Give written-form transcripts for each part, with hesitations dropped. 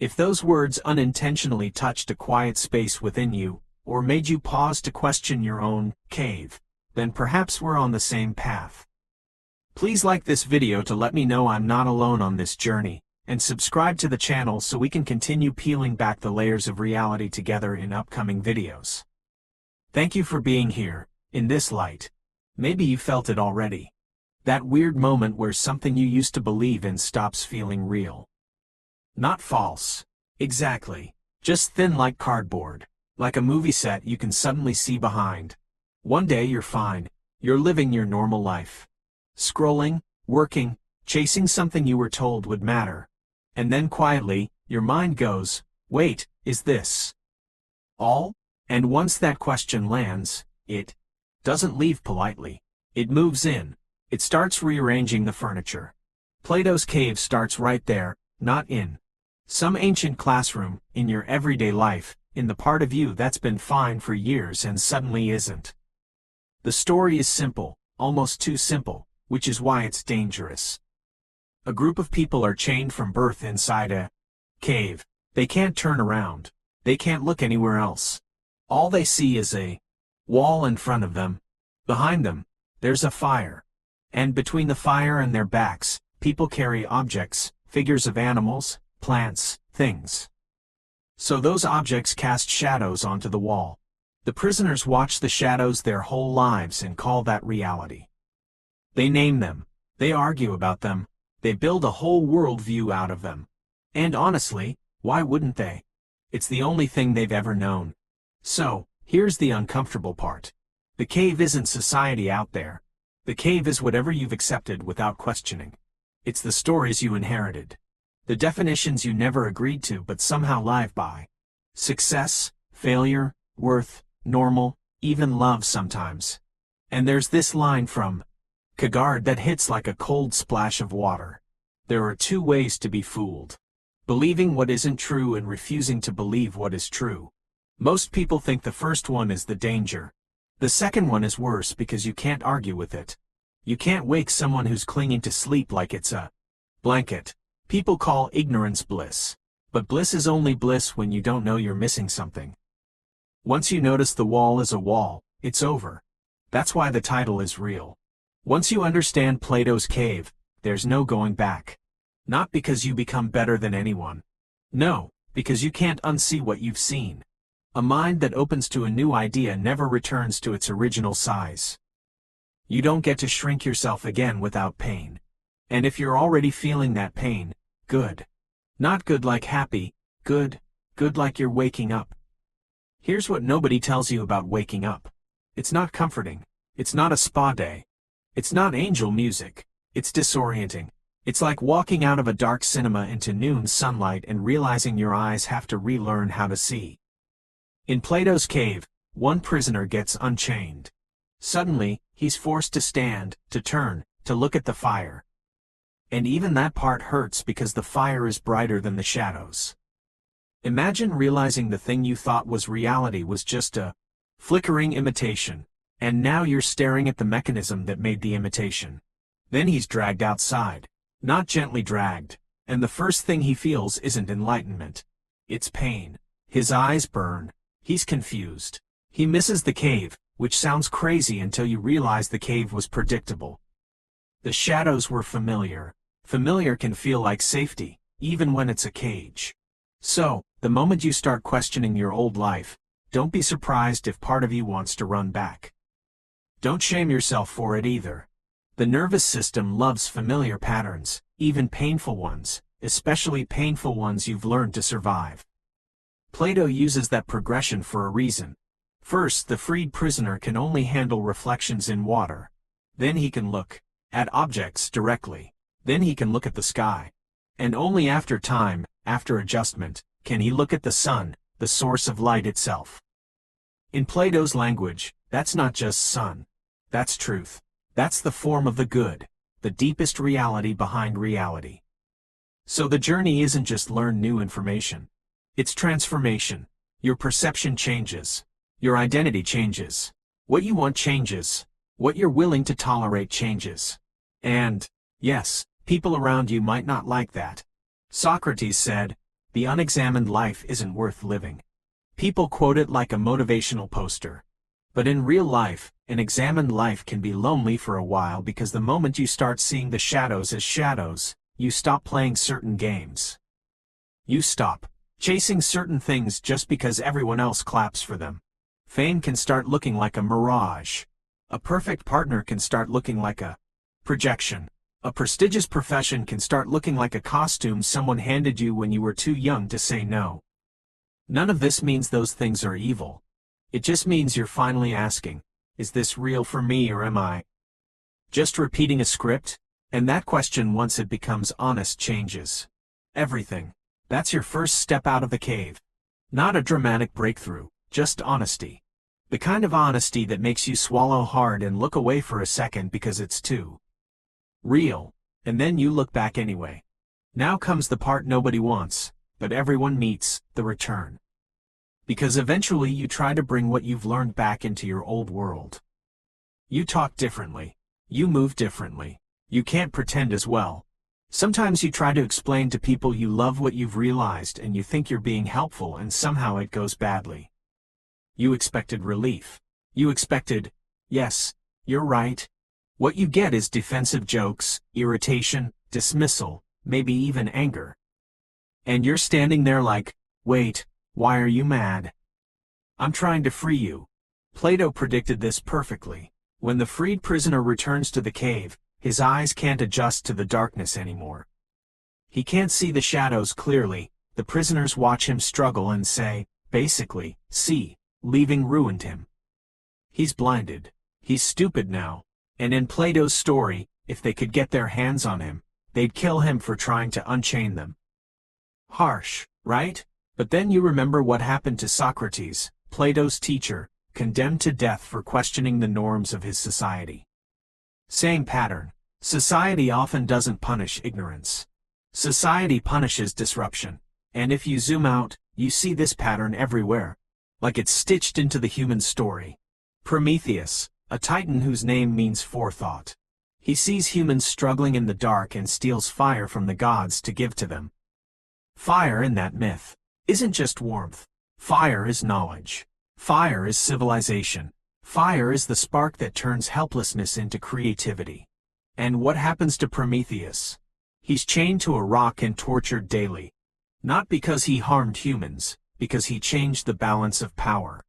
If those words unintentionally touched a quiet space within you, or made you pause to question your own cave, then perhaps we're on the same path. Please like this video to let me know I'm not alone on this journey, and subscribe to the channel so we can continue peeling back the layers of reality together in upcoming videos. Thank you for being here, in this light. Maybe you felt it already. That weird moment where something you used to believe in stops feeling real. Not false. Exactly. Just thin like cardboard. Like a movie set you can suddenly see behind. One day you're fine. You're living your normal life. Scrolling, working, chasing something you were told would matter. And then quietly, your mind goes, wait, is this all? And once that question lands, it doesn't leave politely. It moves in. It starts rearranging the furniture. Plato's cave starts right there, not in some ancient classroom, in your everyday life, in the part of you that's been fine for years and suddenly isn't. The story is simple, almost too simple, which is why it's dangerous. A group of people are chained from birth inside a cave. They can't turn around. They can't look anywhere else. All they see is a wall in front of them. Behind them, there's a fire. And between the fire and their backs, people carry objects, figures of animals, plants, things. So those objects cast shadows onto the wall. The prisoners watch the shadows their whole lives and call that reality. They name them. They argue about them. They build a whole worldview out of them. And honestly, why wouldn't they? It's the only thing they've ever known. So, here's the uncomfortable part. The cave isn't society out there. The cave is whatever you've accepted without questioning. It's the stories you inherited. The definitions you never agreed to but somehow live by. Success, failure, worth, normal, even love sometimes. And there's this line from Kierkegaard that hits like a cold splash of water. There are two ways to be fooled. Believing what isn't true and refusing to believe what is true. Most people think the first one is the danger. The second one is worse because you can't argue with it. You can't wake someone who's clinging to sleep like it's a blanket. People call ignorance bliss. But bliss is only bliss when you don't know you're missing something. Once you notice the wall is a wall, it's over. That's why the title is real. Once you understand Plato's cave, there's no going back. Not because you become better than anyone. No, because you can't unsee what you've seen. A mind that opens to a new idea never returns to its original size. You don't get to shrink yourself again without pain. And if you're already feeling that pain, good. Not good like happy, good like you're waking up. Here's what nobody tells you about waking up. It's not comforting. It's not a spa day. It's not angel music. It's disorienting. It's like walking out of a dark cinema into noon sunlight and realizing your eyes have to relearn how to see. In Plato's cave, one prisoner gets unchained. Suddenly, he's forced to stand, to turn, to look at the fire. And even that part hurts because the fire is brighter than the shadows. Imagine realizing the thing you thought was reality was just a flickering imitation, and now you're staring at the mechanism that made the imitation. Then he's dragged outside, not gently dragged, and the first thing he feels isn't enlightenment. It's pain. His eyes burn. He's confused. He misses the cave, which sounds crazy until you realize the cave was predictable. The shadows were familiar. Familiar can feel like safety, even when it's a cage. So, the moment you start questioning your old life, don't be surprised if part of you wants to run back. Don't shame yourself for it either. The nervous system loves familiar patterns, even painful ones, especially painful ones you've learned to survive. Plato uses that progression for a reason. First, the freed prisoner can only handle reflections in water. Then he can look at objects directly. Then he can look at the sky. And only after time, after adjustment, can he look at the sun, the source of light itself. In Plato's language, that's not just sun. That's truth. That's the form of the good, the deepest reality behind reality. So the journey isn't just learn new information. It's transformation. Your perception changes. Your identity changes. What you want changes. What you're willing to tolerate changes. And, yes, people around you might not like that. Socrates said, the unexamined life isn't worth living. People quote it like a motivational poster. But in real life, an examined life can be lonely for a while because the moment you start seeing the shadows as shadows, you stop playing certain games. You stop chasing certain things just because everyone else claps for them. Fame can start looking like a mirage. A perfect partner can start looking like a projection. A prestigious profession can start looking like a costume someone handed you when you were too young to say no. None of this means those things are evil. It just means you're finally asking, is this real for me or am I just repeating a script? And that question, once it becomes honest, changes everything. That's your first step out of the cave. Not a dramatic breakthrough, just honesty. The kind of honesty that makes you swallow hard and look away for a second because it's too real, and then you look back anyway. Now comes the part nobody wants, but everyone meets, the return. Because eventually you try to bring what you've learned back into your old world. You talk differently. You move differently. You can't pretend as well. Sometimes you try to explain to people you love what you've realized and you think you're being helpful and somehow it goes badly. You expected relief. You expected, yes, you're right. What you get is defensive jokes, irritation, dismissal, maybe even anger. And you're standing there like, wait, why are you mad? I'm trying to free you. Plato predicted this perfectly. When the freed prisoner returns to the cave, his eyes can't adjust to the darkness anymore. He can't see the shadows clearly. The prisoners watch him struggle and say, basically, see, leaving ruined him. He's blinded. He's stupid now. And in Plato's story, if they could get their hands on him, they'd kill him for trying to unchain them. Harsh, right? But then you remember what happened to Socrates, Plato's teacher, condemned to death for questioning the norms of his society. Same pattern. Society often doesn't punish ignorance. Society punishes disruption. And if you zoom out, you see this pattern everywhere. Like it's stitched into the human story. Prometheus, a titan whose name means forethought. He sees humans struggling in the dark and steals fire from the gods to give to them. Fire in that myth isn't just warmth. Fire is knowledge. Fire is civilization. Fire is the spark that turns helplessness into creativity. And what happens to Prometheus? He's chained to a rock and tortured daily. Not because he harmed humans, because he changed the balance of power.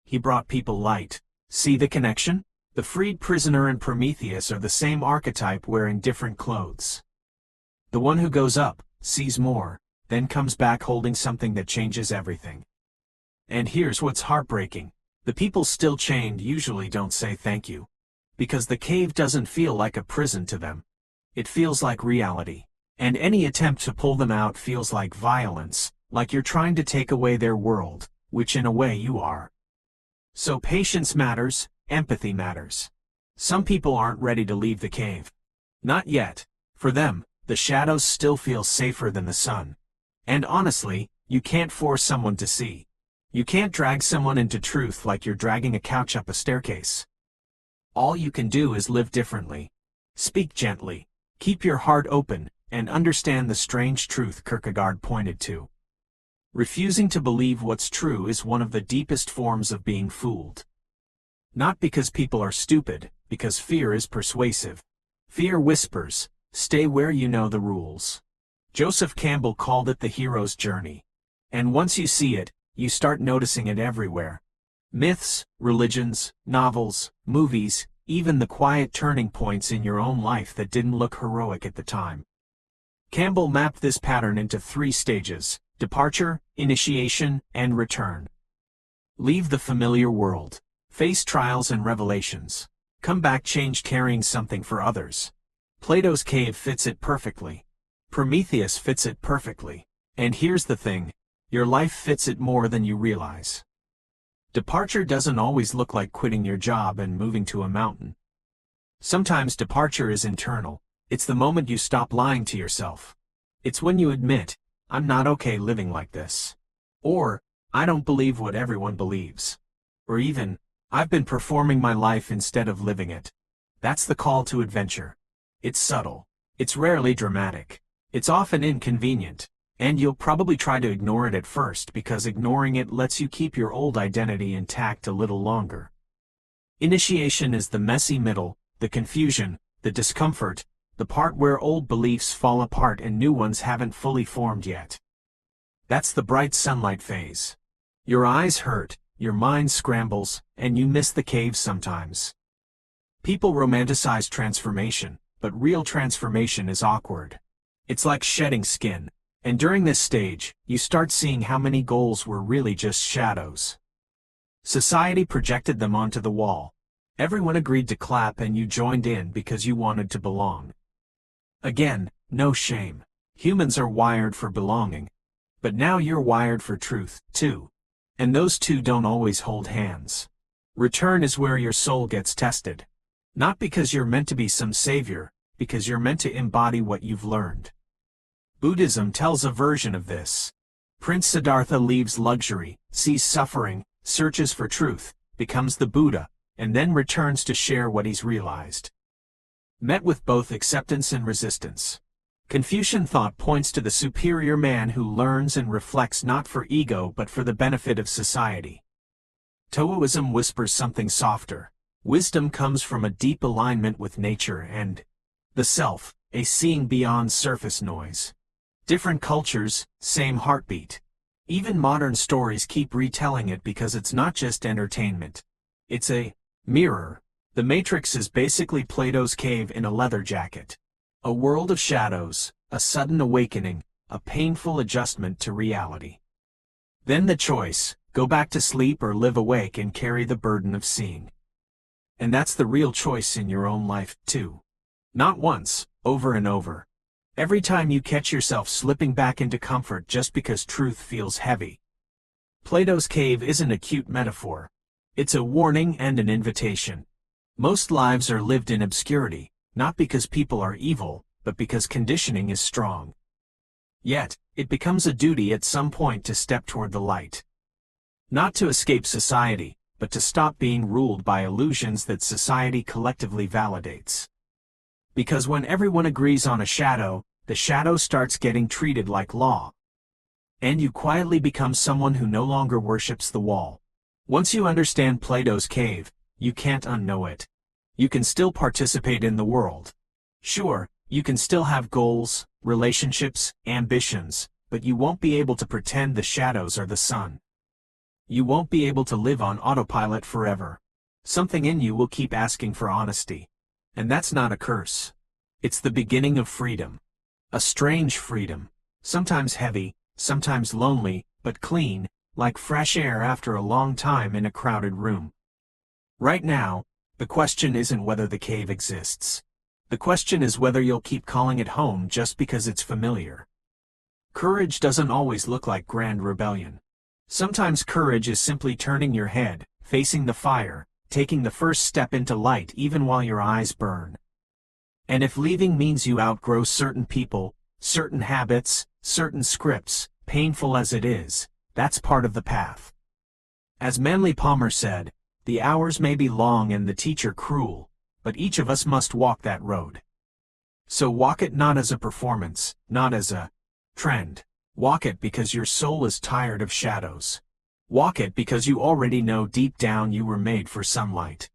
He brought people light. See the connection? The freed prisoner and Prometheus are the same archetype wearing different clothes. The one who goes up, sees more, then comes back holding something that changes everything. And here's what's heartbreaking. The people still chained usually don't say thank you. Because the cave doesn't feel like a prison to them. It feels like reality. And any attempt to pull them out feels like violence, like you're trying to take away their world, which in a way you are. So patience matters, empathy matters. Some people aren't ready to leave the cave. Not yet. For them, the shadows still feel safer than the sun. And honestly, you can't force someone to see. You can't drag someone into truth like you're dragging a couch up a staircase. All you can do is live differently. Speak gently. Keep your heart open, and understand the strange truth Kierkegaard pointed to. Refusing to believe what's true is one of the deepest forms of being fooled. Not because people are stupid, because fear is persuasive. Fear whispers, stay where you know the rules. Joseph Campbell called it the hero's journey. And once you see it, you start noticing it everywhere. Myths, religions, novels, movies, even the quiet turning points in your own life that didn't look heroic at the time. Campbell mapped this pattern into 3 stages: departure, initiation, and return. Leave the familiar world. Face trials and revelations. Come back changed, carrying something for others. Plato's cave fits it perfectly. Prometheus fits it perfectly. And here's the thing. Your life fits it more than you realize. Departure doesn't always look like quitting your job and moving to a mountain. Sometimes departure is internal. It's the moment you stop lying to yourself. It's when you admit, I'm not okay living like this. Or, I don't believe what everyone believes. Or even, I've been performing my life instead of living it. That's the call to adventure. It's subtle. It's rarely dramatic. It's often inconvenient. And you'll probably try to ignore it at first because ignoring it lets you keep your old identity intact a little longer. Initiation is the messy middle, the confusion, the discomfort, the part where old beliefs fall apart and new ones haven't fully formed yet. That's the bright sunlight phase. Your eyes hurt, your mind scrambles, and you miss the cave sometimes. People romanticize transformation, but real transformation is awkward. It's like shedding skin, and during this stage, you start seeing how many goals were really just shadows. Society projected them onto the wall. Everyone agreed to clap and you joined in because you wanted to belong. Again, no shame. Humans are wired for belonging. But now you're wired for truth, too. And those two don't always hold hands. Return is where your soul gets tested. Not because you're meant to be some savior, because you're meant to embody what you've learned. Buddhism tells a version of this. Prince Siddhartha leaves luxury, sees suffering, searches for truth, becomes the Buddha, and then returns to share what he's realized. Met with both acceptance and resistance. Confucian thought points to the superior man who learns and reflects not for ego but for the benefit of society. Taoism whispers something softer. Wisdom comes from a deep alignment with nature and the self, a seeing beyond surface noise. Different cultures, same heartbeat. Even modern stories keep retelling it because it's not just entertainment. It's a mirror. The Matrix is basically Plato's cave in a leather jacket. A world of shadows, a sudden awakening, a painful adjustment to reality. Then the choice, go back to sleep or live awake and carry the burden of seeing. And that's the real choice in your own life, too. Not once, over and over. Every time you catch yourself slipping back into comfort just because truth feels heavy. Plato's cave isn't a cute metaphor. It's a warning and an invitation. Most lives are lived in obscurity, not because people are evil, but because conditioning is strong. Yet, it becomes a duty at some point to step toward the light. Not to escape society, but to stop being ruled by illusions that society collectively validates. Because when everyone agrees on a shadow, the shadow starts getting treated like law. And you quietly become someone who no longer worships the wall. Once you understand Plato's cave, you can't unknow it. You can still participate in the world. Sure, you can still have goals, relationships, ambitions, but you won't be able to pretend the shadows are the sun. You won't be able to live on autopilot forever. Something in you will keep asking for honesty. And that's not a curse. It's the beginning of freedom. A strange freedom. Sometimes heavy, sometimes lonely, but clean, like fresh air after a long time in a crowded room. Right now, the question isn't whether the cave exists. The question is whether you'll keep calling it home just because it's familiar. Courage doesn't always look like grand rebellion. Sometimes courage is simply turning your head, facing the fire, taking the first step into light even while your eyes burn. And if leaving means you outgrow certain people, certain habits, certain scripts, painful as it is, that's part of the path. As Manly Palmer said, the hours may be long and the teacher cruel, but each of us must walk that road. So walk it not as a performance, not as a trend. Walk it because your soul is tired of shadows. Walk it because you already know deep down you were made for sunlight.